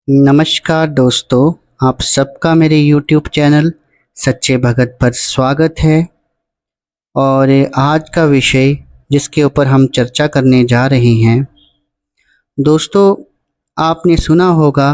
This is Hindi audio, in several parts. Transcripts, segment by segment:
नमस्कार दोस्तों, आप सबका मेरे YouTube चैनल सच्चे भगत पर स्वागत है। और आज का विषय जिसके ऊपर हम चर्चा करने जा रहे हैं, दोस्तों आपने सुना होगा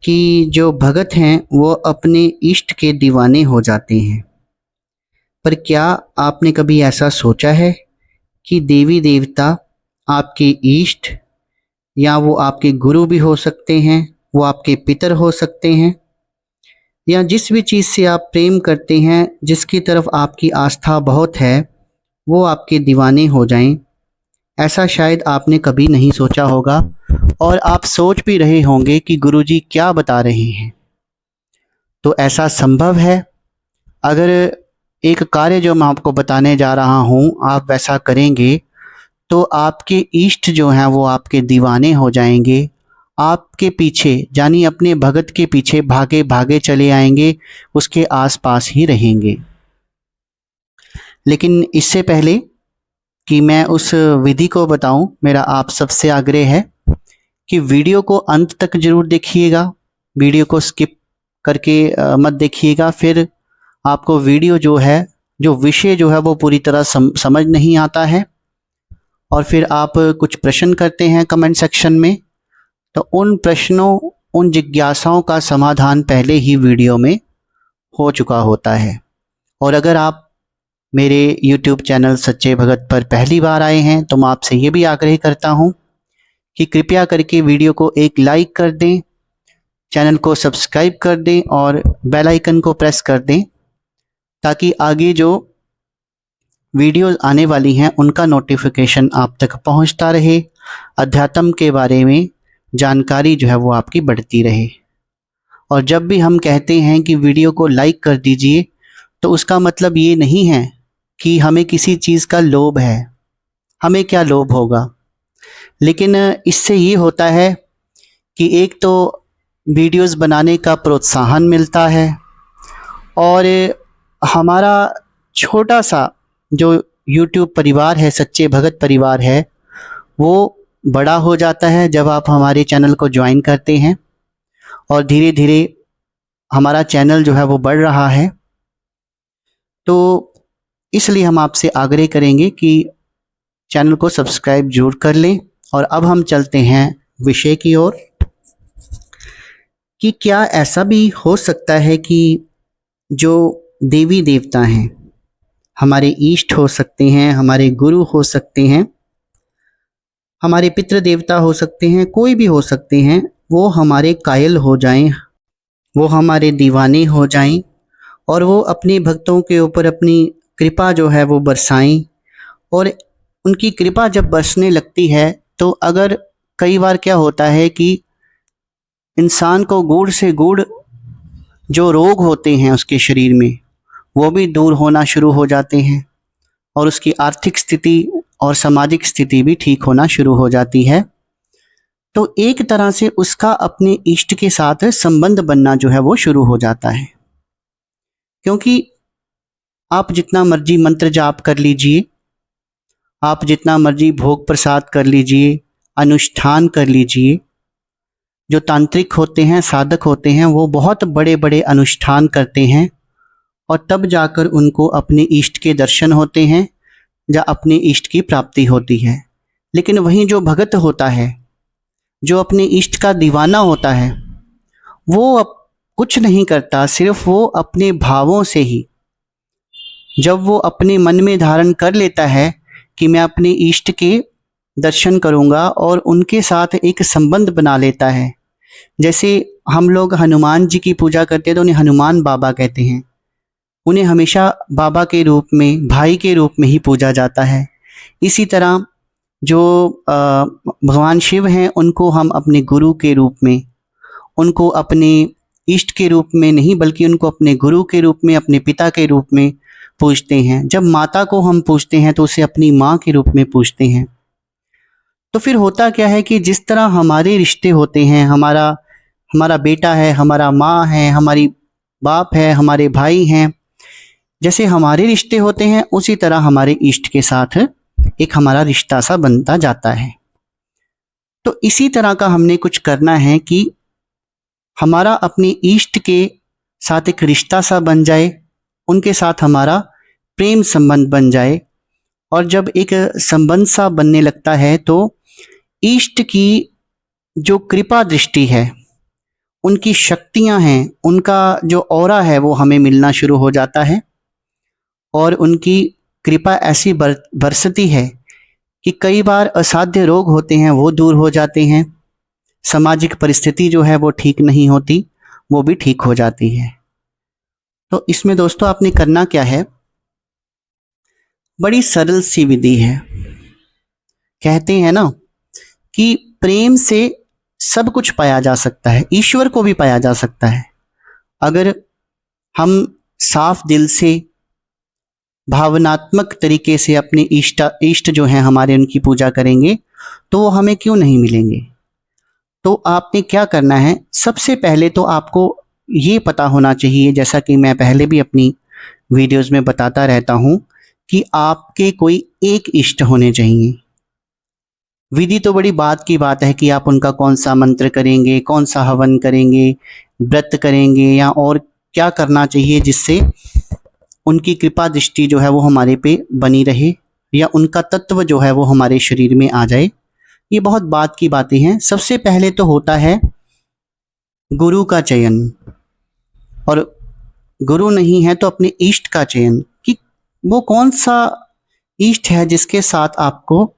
कि जो भगत हैं वो अपने इष्ट के दीवाने हो जाते हैं। पर क्या आपने कभी ऐसा सोचा है कि देवी देवता आपके इष्ट या वो आपके गुरु भी हो सकते हैं, वो आपके पितर हो सकते हैं, या जिस भी चीज़ से आप प्रेम करते हैं, जिसकी तरफ आपकी आस्था बहुत है, वो आपके दीवाने हो जाएं। ऐसा शायद आपने कभी नहीं सोचा होगा और आप सोच भी रहे होंगे कि गुरुजी क्या बता रहे हैं। तो ऐसा संभव है। अगर एक कार्य जो मैं आपको बताने जा रहा हूँ आप वैसा करेंगे तो आपके इष्ट जो हैं वो आपके दीवाने हो जाएंगे, आपके पीछे यानी अपने भगत के पीछे भागे भागे चले आएंगे, उसके आसपास ही रहेंगे। लेकिन इससे पहले कि मैं उस विधि को बताऊं, मेरा आप सबसे आग्रह है कि वीडियो को अंत तक जरूर देखिएगा। वीडियो को स्किप करके मत देखिएगा, फिर आपको वीडियो जो है, जो विषय जो है वो पूरी तरह समझ नहीं आता है और फिर आप कुछ प्रश्न करते हैं कमेंट सेक्शन में, तो उन प्रश्नों, उन जिज्ञासाओं का समाधान पहले ही वीडियो में हो चुका होता है। और अगर आप मेरे YouTube चैनल सच्चे भगत पर पहली बार आए हैं तो मैं आपसे ये भी आग्रह करता हूँ कि कृपया करके वीडियो को एक लाइक कर दें, चैनल को सब्सक्राइब कर दें और बेल आइकन को प्रेस कर दें, ताकि आगे जो वीडियोस आने वाली हैं उनका नोटिफिकेशन आप तक पहुंचता रहे, अध्यात्म के बारे में जानकारी जो है वो आपकी बढ़ती रहे। और जब भी हम कहते हैं कि वीडियो को लाइक कर दीजिए, तो उसका मतलब ये नहीं है कि हमें किसी चीज़ का लोभ है। हमें क्या लोभ होगा, लेकिन इससे ये होता है कि एक तो वीडियोस बनाने का प्रोत्साहन मिलता है और हमारा छोटा सा जो YouTube परिवार है, सच्चे भगत परिवार है, वो बड़ा हो जाता है जब आप हमारे चैनल को ज्वाइन करते हैं। और धीरे धीरे हमारा चैनल जो है वो बढ़ रहा है। तो इसलिए हम आपसे आग्रह करेंगे कि चैनल को सब्सक्राइब जरूर कर लें। और अब हम चलते हैं विषय की ओर कि क्या ऐसा भी हो सकता है कि जो देवी देवता हैं, हमारे इष्ट हो सकते हैं, हमारे गुरु हो सकते हैं, हमारे पितृ देवता हो सकते हैं, कोई भी हो सकते हैं, वो हमारे कायल हो जाएं, वो हमारे दीवाने हो जाएं और वो अपने भक्तों के ऊपर अपनी कृपा जो है वो बरसाएं। और उनकी कृपा जब बरसने लगती है तो अगर कई बार क्या होता है कि इंसान को गूढ़ से गूढ़ जो रोग होते हैं उसके शरीर में, वो भी दूर होना शुरू हो जाते हैं और उसकी आर्थिक स्थिति और सामाजिक स्थिति भी ठीक होना शुरू हो जाती है। तो एक तरह से उसका अपने इष्ट के साथ संबंध बनना जो है वो शुरू हो जाता है। क्योंकि आप जितना मर्जी मंत्र जाप कर लीजिए, आप जितना मर्जी भोग प्रसाद कर लीजिए, अनुष्ठान कर लीजिए, जो तांत्रिक होते हैं, साधक होते हैं, वो बहुत बड़े बड़े अनुष्ठान करते हैं और तब जाकर उनको अपने इष्ट के दर्शन होते हैं या अपने इष्ट की प्राप्ति होती है। लेकिन वहीं जो भगत होता है, जो अपने इष्ट का दीवाना होता है, वो अब कुछ नहीं करता, सिर्फ वो अपने भावों से ही, जब वो अपने मन में धारण कर लेता है कि मैं अपने इष्ट के दर्शन करूंगा और उनके साथ एक संबंध बना लेता है। जैसे हम लोग हनुमान जी की पूजा करते हैं तो उन्हें हनुमान बाबा कहते हैं, उन्हें हमेशा बाबा के रूप में, भाई के रूप में ही पूजा जाता है। इसी तरह जो भगवान शिव हैं, उनको हम अपने गुरु के रूप में, उनको अपने इष्ट के रूप में नहीं बल्कि उनको अपने गुरु के रूप में, अपने पिता के रूप में पूजते हैं। जब माता को हम पूजते हैं तो उसे अपनी माँ के रूप में पूजते हैं। तो फिर होता क्या है कि जिस तरह हमारे रिश्ते होते हैं, हमारा बेटा है, हमारा माँ है, हमारी बाप है, हमारे भाई हैं, जैसे हमारे रिश्ते होते हैं उसी तरह हमारे इष्ट के साथ एक हमारा रिश्ता सा बनता जाता है। तो इसी तरह का हमने कुछ करना है कि हमारा अपने इष्ट के साथ एक रिश्ता सा बन जाए, उनके साथ हमारा प्रेम संबंध बन जाए। और जब एक संबंध सा बनने लगता है तो इष्ट की जो कृपा दृष्टि है, उनकी शक्तियां हैं, उनका जो ऑरा है वो हमें मिलना शुरू हो जाता है। और उनकी कृपा ऐसी बरसती है कि कई बार असाध्य रोग होते हैं वो दूर हो जाते हैं, सामाजिक परिस्थिति जो है वो ठीक नहीं होती, वो भी ठीक हो जाती है। तो इसमें दोस्तों आपने करना क्या है, बड़ी सरल सी विधि है। कहते हैं ना कि प्रेम से सब कुछ पाया जा सकता है, ईश्वर को भी पाया जा सकता है। अगर हम साफ दिल से भावनात्मक तरीके से अपने इष्ट जो हैं हमारे, उनकी पूजा करेंगे तो वो हमें क्यों नहीं मिलेंगे। तो आपने क्या करना है, सबसे पहले तो आपको ये पता होना चाहिए, जैसा कि मैं पहले भी अपनी वीडियोस में बताता रहता हूं, कि आपके कोई एक इष्ट होने चाहिए। विधि तो बड़ी बात की बात है कि आप उनका कौन सा मंत्र करेंगे, कौन सा हवन करेंगे, व्रत करेंगे, या और क्या करना चाहिए जिससे उनकी कृपा दृष्टि जो है वो हमारे पे बनी रहे, या उनका तत्व जो है वो हमारे शरीर में आ जाए। ये बहुत बात की बातें हैं। सबसे पहले तो होता है गुरु का चयन, और गुरु नहीं है तो अपने इष्ट का चयन, कि वो कौन सा इष्ट है जिसके साथ आपको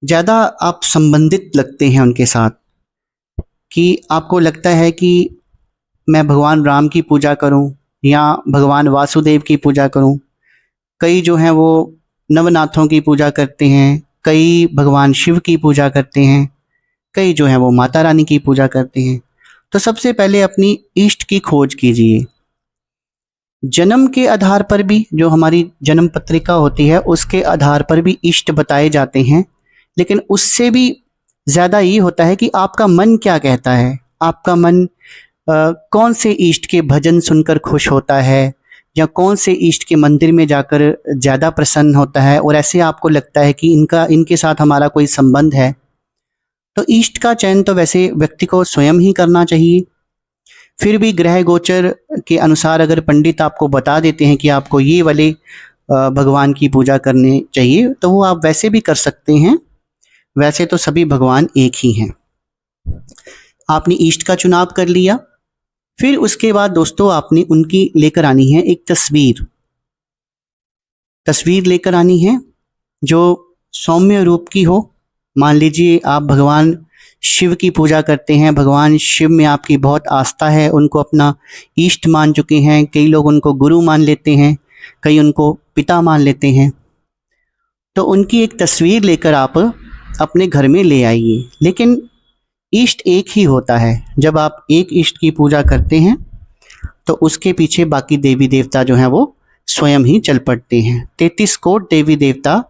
ज़्यादा आप संबंधित लगते हैं उनके साथ, कि आपको लगता है कि मैं भगवान राम की पूजा करूं या भगवान वासुदेव की पूजा करूं। कई जो हैं वो नवनाथों की पूजा करते हैं, कई भगवान शिव की पूजा करते हैं, कई जो हैं वो माता रानी की पूजा करते हैं। तो सबसे पहले अपनी इष्ट की खोज कीजिए। जन्म के आधार पर भी, जो हमारी जन्म पत्रिका होती है उसके आधार पर भी इष्ट बताए जाते हैं, लेकिन उससे भी ज़्यादा ये होता है कि आपका मन क्या कहता है। आपका मन कौन से इष्ट के भजन सुनकर खुश होता है, या कौन से इष्ट के मंदिर में जाकर ज़्यादा प्रसन्न होता है, और ऐसे आपको लगता है कि इनके साथ हमारा कोई संबंध है। तो इष्ट का चयन तो वैसे व्यक्ति को स्वयं ही करना चाहिए। फिर भी ग्रह गोचर के अनुसार अगर पंडित आपको बता देते हैं कि आपको ये वाले भगवान की पूजा करनी चाहिए, तो वो आप वैसे भी कर सकते हैं। वैसे तो सभी भगवान एक ही हैं। आपने इष्ट का चुनाव कर लिया, फिर उसके बाद दोस्तों आपने उनकी लेकर आनी है एक तस्वीर लेकर आनी है जो सौम्य रूप की हो। मान लीजिए आप भगवान शिव की पूजा करते हैं, भगवान शिव में आपकी बहुत आस्था है, उनको अपना इष्ट मान चुके हैं। कई लोग उनको गुरु मान लेते हैं, कई उनको पिता मान लेते हैं। तो उनकी एक तस्वीर लेकर आप अपने घर में ले आइए। लेकिन इष्ट एक ही होता है। जब आप एक इष्ट की पूजा करते हैं तो उसके पीछे बाकी देवी देवता जो हैं वो स्वयं ही चल पड़ते हैं। 33 कोट देवी देवता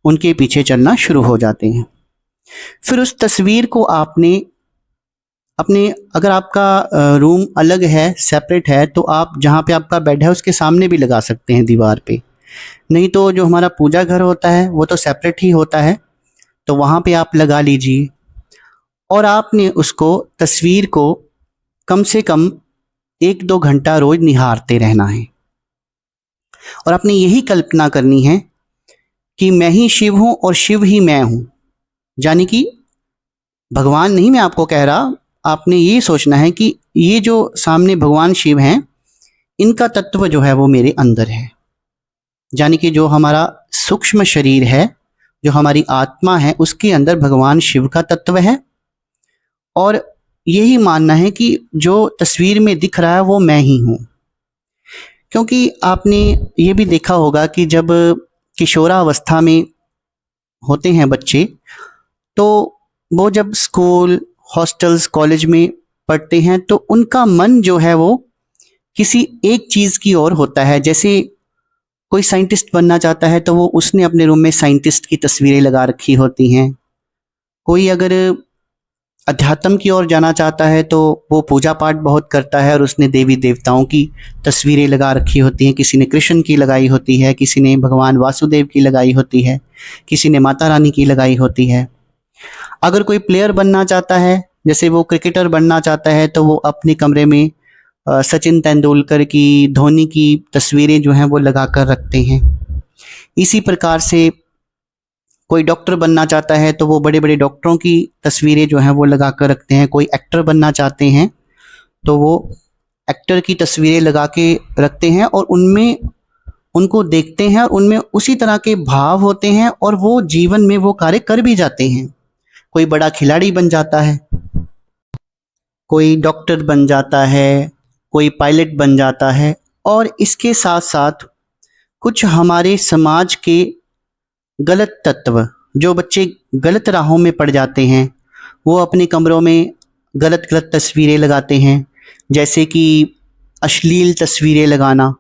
उनके पीछे चलना शुरू हो जाते हैं। फिर उस तस्वीर को आपने अपने, अगर आपका रूम अलग है, सेपरेट है, तो आप जहाँ पे आपका बेड है उसके सामने भी लगा सकते हैं दीवार पे। नहीं तो जो हमारा पूजा घर होता है वो तो सेपरेट ही होता है, तो वहाँ पे आप लगा लीजिए। और आपने उसको, तस्वीर को कम से कम 1-2 घंटा रोज निहारते रहना है। और आपने यही कल्पना करनी है कि मैं ही शिव हूं और शिव ही मैं हूं। यानी कि भगवान नहीं मैं आपको कह रहा, आपने ये सोचना है कि ये जो सामने भगवान शिव हैं, इनका तत्व जो है वो मेरे अंदर है। यानी कि जो हमारा सूक्ष्म शरीर है, जो हमारी आत्मा है, उसके अंदर भगवान शिव का तत्व है। और यही मानना है कि जो तस्वीर में दिख रहा है वो मैं ही हूँ। क्योंकि आपने ये भी देखा होगा कि जब किशोरावस्था में होते हैं बच्चे, तो वो जब स्कूल, हॉस्टल्स, कॉलेज में पढ़ते हैं तो उनका मन जो है वो किसी एक चीज़ की ओर होता है। जैसे कोई साइंटिस्ट बनना चाहता है तो वो उसने अपने रूम में साइंटिस्ट की तस्वीरें लगा रखी होती हैं। कोई अगर अध्यात्म की ओर जाना चाहता है तो वो पूजा पाठ बहुत करता है और उसने देवी देवताओं की तस्वीरें लगा रखी होती हैं। किसी ने कृष्ण की लगाई होती है, किसी ने भगवान वासुदेव की लगाई होती है, किसी ने माता रानी की लगाई होती है। अगर कोई प्लेयर बनना चाहता है जैसे वो क्रिकेटर बनना चाहता है तो वो अपने कमरे में सचिन तेंदुलकर की, धोनी की तस्वीरें जो हैं वो लगा कर रखते हैं। इसी प्रकार से कोई डॉक्टर बनना चाहता है तो वो बड़े बड़े डॉक्टरों की तस्वीरें जो हैं वो लगा कर रखते हैं। कोई एक्टर बनना चाहते हैं तो वो एक्टर की तस्वीरें लगा के रखते हैं और उनमें उनको देखते हैं और उनमें उसी तरह के भाव होते हैं और वो जीवन में वो कार्य कर भी जाते हैं। कोई बड़ा खिलाड़ी बन जाता है, कोई डॉक्टर बन जाता है, कोई पायलट बन जाता है। और इसके साथ साथ कुछ हमारे समाज के गलत तत्व, जो बच्चे गलत राहों में पड़ जाते हैं, वो अपने कमरों में गलत गलत तस्वीरें लगाते हैं, जैसे कि अश्लील तस्वीरें लगाना।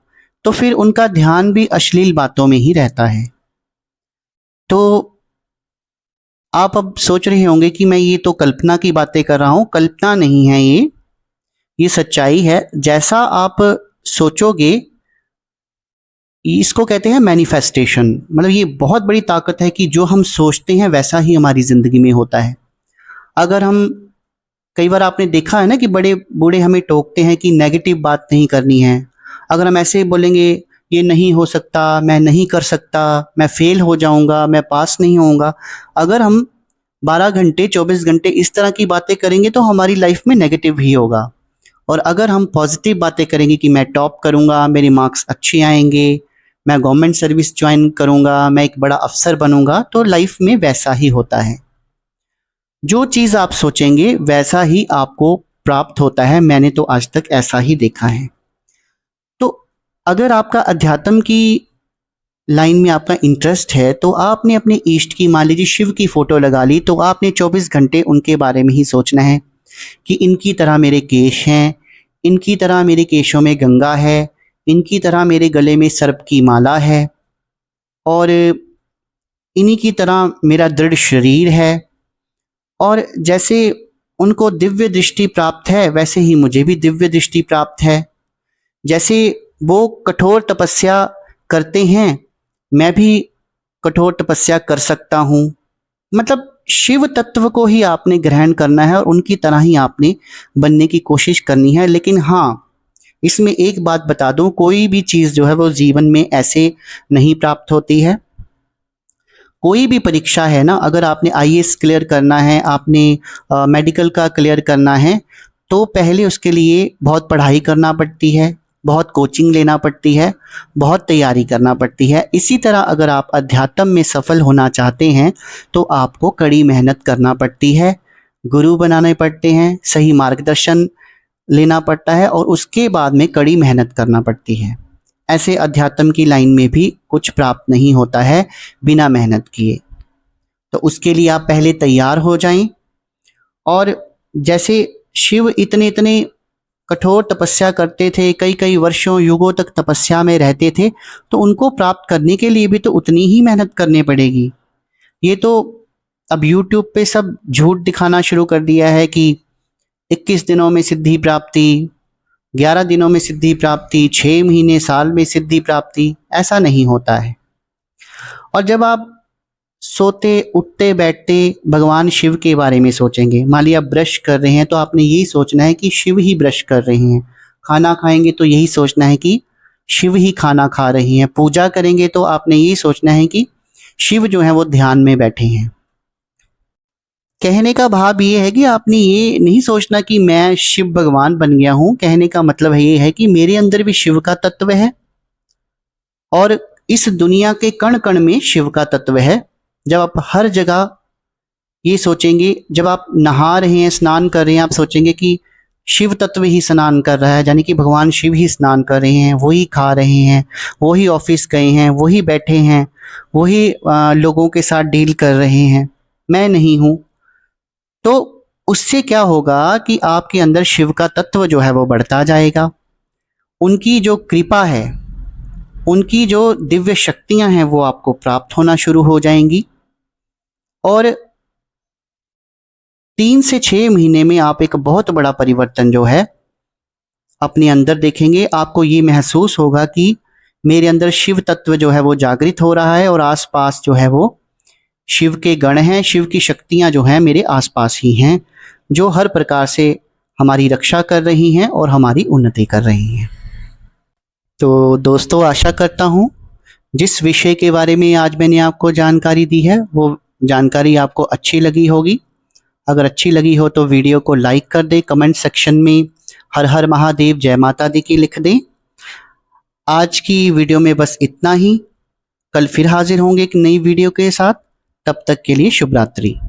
तो फिर उनका ध्यान भी अश्लील बातों में ही रहता है। तो आप अब सोच रहे होंगे कि मैं ये तो कल्पना की बातें कर रहा हूँ। कल्पना नहीं है ये सच्चाई है। जैसा आप सोचोगे, इसको कहते हैं मैनिफेस्टेशन। मतलब ये बहुत बड़ी ताकत है कि जो हम सोचते हैं वैसा ही हमारी ज़िंदगी में होता है। अगर हम, कई बार आपने देखा है ना कि बड़े बूढ़े हमें टोकते हैं कि नेगेटिव बात नहीं करनी है। अगर हम ऐसे बोलेंगे ये नहीं हो सकता, मैं नहीं कर सकता, मैं फेल हो जाऊंगा, मैं पास नहीं होऊंगा, अगर हम 12 घंटे 24 घंटे इस तरह की बातें करेंगे तो हमारी लाइफ में नेगेटिव ही होगा। और अगर हम पॉजिटिव बातें करेंगे कि मैं टॉप करूंगा, मेरे मार्क्स अच्छे आएंगे, मैं गवर्नमेंट सर्विस ज्वाइन करूंगा, मैं एक बड़ा अफसर बनूंगा, तो लाइफ में वैसा ही होता है। जो चीज़ आप सोचेंगे वैसा ही आपको प्राप्त होता है। मैंने तो आज तक ऐसा ही देखा है। तो अगर आपका अध्यात्म की लाइन में आपका इंटरेस्ट है तो आपने अपने इष्ट की, मान लीजिए शिव की फोटो लगा ली, तो आपने 24 घंटे उनके बारे में ही सोचना है कि इनकी तरह मेरे केश हैं, इनकी तरह मेरे केशों में गंगा है, इनकी तरह मेरे गले में सर्प की माला है, और इन्हीं की तरह मेरा दृढ़ शरीर है। और जैसे उनको दिव्य दृष्टि प्राप्त है वैसे ही मुझे भी दिव्य दृष्टि प्राप्त है। जैसे वो कठोर तपस्या करते हैं, मैं भी कठोर तपस्या कर सकता हूँ। मतलब शिव तत्व को ही आपने ग्रहण करना है और उनकी तरह ही आपने बनने की कोशिश करनी है। लेकिन हाँ, इसमें एक बात बता दूं, कोई भी चीज़ जो है वो जीवन में ऐसे नहीं प्राप्त होती है। कोई भी परीक्षा है ना, अगर आपने आईएएस क्लियर करना है, आपने मेडिकल का क्लियर करना है, तो पहले उसके लिए बहुत पढ़ाई करना पड़ती है, बहुत कोचिंग लेना पड़ती है, बहुत तैयारी करना पड़ती है। इसी तरह अगर आप अध्यात्म में सफल होना चाहते हैं तो आपको कड़ी मेहनत करना पड़ती है, गुरु बनाने पड़ते हैं, सही मार्गदर्शन लेना पड़ता है और उसके बाद में कड़ी मेहनत करना पड़ती है। ऐसे अध्यात्म की लाइन में भी कुछ प्राप्त नहीं होता है बिना मेहनत किए। तो उसके लिए आप पहले तैयार हो जाएं। और जैसे शिव इतने इतने कठोर तपस्या करते थे, कई कई वर्षों युगों तक तपस्या में रहते थे, तो उनको प्राप्त करने के लिए भी तो उतनी ही मेहनत करनी पड़ेगी। ये तो अब यूट्यूब पे सब झूठ दिखाना शुरू कर दिया है कि 21 दिनों में सिद्धि प्राप्ति, 11 दिनों में सिद्धि प्राप्ति, 6 महीने, साल में सिद्धि प्राप्ति। ऐसा नहीं होता है। और जब आप सोते उठते बैठते भगवान शिव के बारे में सोचेंगे, मान लिया आप ब्रश कर रहे हैं तो आपने यही सोचना है कि शिव ही ब्रश कर रहे हैं। खाना खाएंगे तो यही सोचना है कि शिव ही खाना खा रही हैं। पूजा करेंगे तो आपने यही सोचना है कि शिव जो है वो ध्यान में बैठे हैं। कहने का भाव ये है कि आपने ये नहीं सोचना कि मैं शिव भगवान बन गया हूं। कहने का मतलब है ये है कि मेरे अंदर भी शिव का तत्व है और इस दुनिया के कण कण में शिव का तत्व है। जब आप हर जगह ये सोचेंगे, जब आप नहा रहे हैं, स्नान कर रहे हैं, आप सोचेंगे कि शिव तत्व ही स्नान कर रहा है, यानी कि भगवान शिव ही स्नान कर रहे हैं, वही खा रहे हैं, वही ऑफिस गए हैं, वही बैठे हैं, वही लोगों के साथ डील कर रहे हैं, मैं नहीं हूँ। तो उससे क्या होगा कि आपके अंदर शिव का तत्व जो है वो बढ़ता जाएगा। उनकी जो कृपा है, उनकी जो दिव्य शक्तियां हैं वो आपको प्राप्त होना शुरू हो जाएंगी। और 3 से 6 महीने में आप एक बहुत बड़ा परिवर्तन जो है अपने अंदर देखेंगे। आपको ये महसूस होगा कि मेरे अंदर शिव तत्व जो है वो जागृत हो रहा है और आसपास जो है वो शिव के गण हैं, शिव की शक्तियां जो हैं मेरे आसपास ही हैं। जो हर प्रकार से हमारी रक्षा कर रही हैं और हमारी उन्नति कर रही हैं। तो दोस्तों, आशा करता हूँ जिस विषय के बारे में आज मैंने आपको जानकारी दी है वो जानकारी आपको अच्छी लगी होगी। अगर अच्छी लगी हो तो वीडियो को लाइक कर दें, कमेंट सेक्शन में हर हर महादेव जय माता दी की लिख दें। आज की वीडियो में बस इतना ही। कल फिर हाजिर होंगे एक नई वीडियो के साथ। तब तक के लिए शुभ रात्रि।